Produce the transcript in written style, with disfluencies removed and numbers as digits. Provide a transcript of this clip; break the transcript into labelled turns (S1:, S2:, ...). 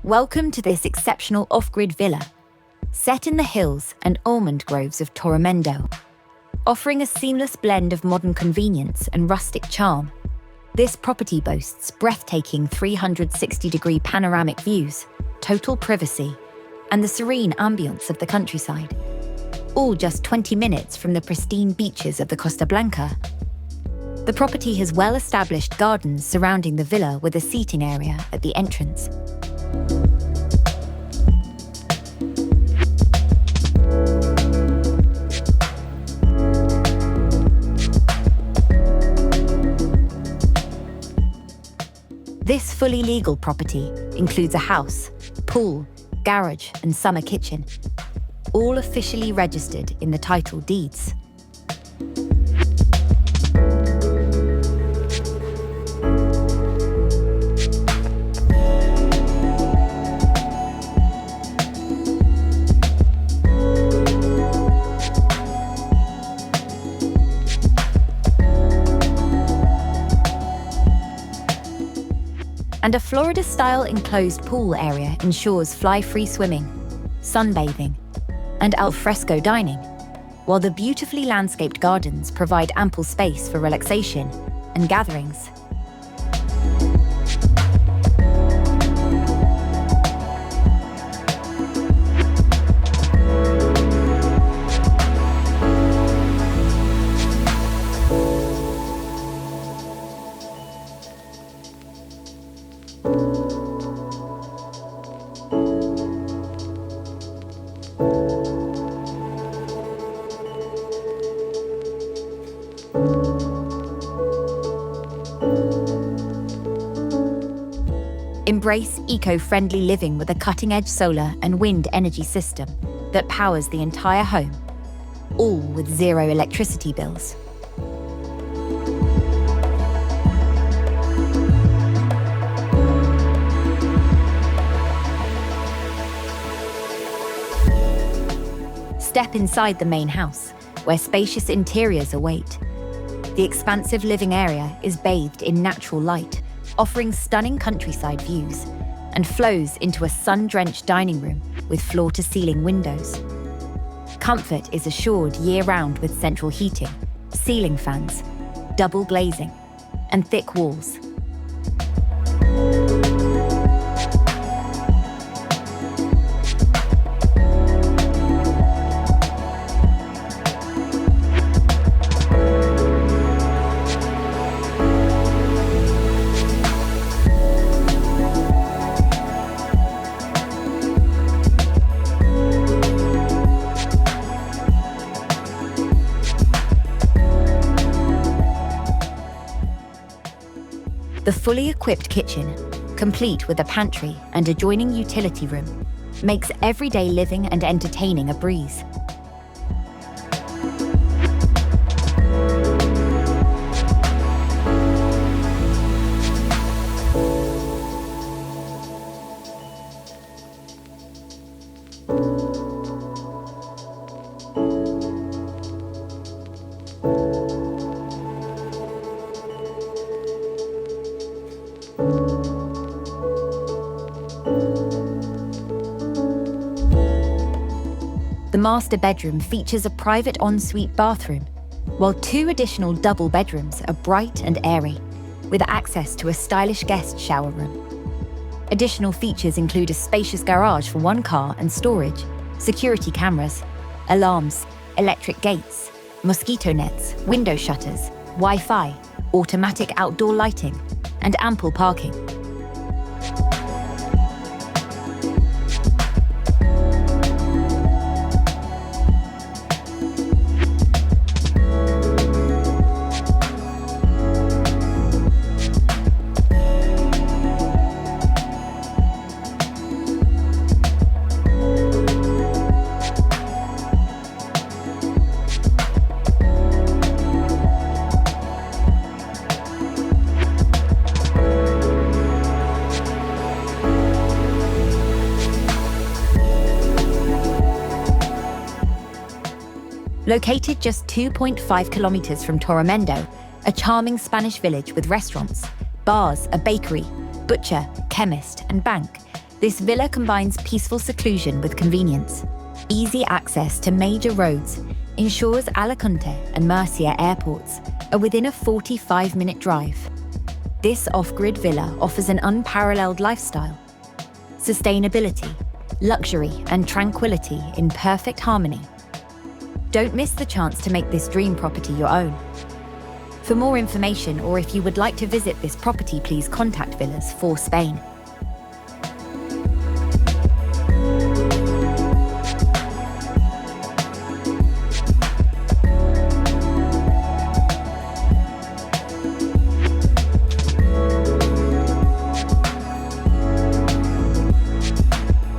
S1: Welcome to this exceptional off-grid villa, set in the hills and almond groves of Torremendo. Offering a seamless blend of modern convenience and rustic charm, this property boasts breathtaking 360-degree panoramic views, total privacy, and the serene ambience of the countryside, all just 20 minutes from the pristine beaches of the Costa Blanca. The property has well-established gardens surrounding the villa with a seating area at the entrance. This fully legal property includes a house, pool, garage, and summer kitchen, all officially registered in the title deeds. And a Florida-style enclosed pool area ensures fly-free swimming, sunbathing, and al fresco dining, while the beautifully landscaped gardens provide ample space for relaxation and gatherings. Embrace eco-friendly living with a cutting-edge solar and wind energy system that powers the entire home, all with zero electricity bills. Step inside the main house, where spacious interiors await. The expansive living area is bathed in natural light, offering stunning countryside views, and flows into a sun-drenched dining room with floor-to-ceiling windows. Comfort is assured year-round with central heating, ceiling fans, double glazing, and thick walls. The fully equipped kitchen, complete with a pantry and adjoining utility room, makes everyday living and entertaining a breeze. The master bedroom features a private ensuite bathroom, while 2 additional double bedrooms are bright and airy, with access to a stylish guest shower room. Additional features include a spacious garage for 1 car and storage, security cameras, alarms, electric gates, mosquito nets, window shutters, Wi-Fi, automatic outdoor lighting, and ample parking. Located just 2.5 kilometers from Torremendo, a charming Spanish village with restaurants, bars, a bakery, butcher, chemist, and bank, This villa combines peaceful seclusion with convenience. Easy access to major roads ensures Alicante and Murcia airports are within a 45-minute drive. This off-grid villa offers an unparalleled lifestyle. Sustainability, luxury, and tranquility in perfect harmony. Don't miss the chance to make this dream property your own. For more information, or if you would like to visit this property, please contact Villas for Spain.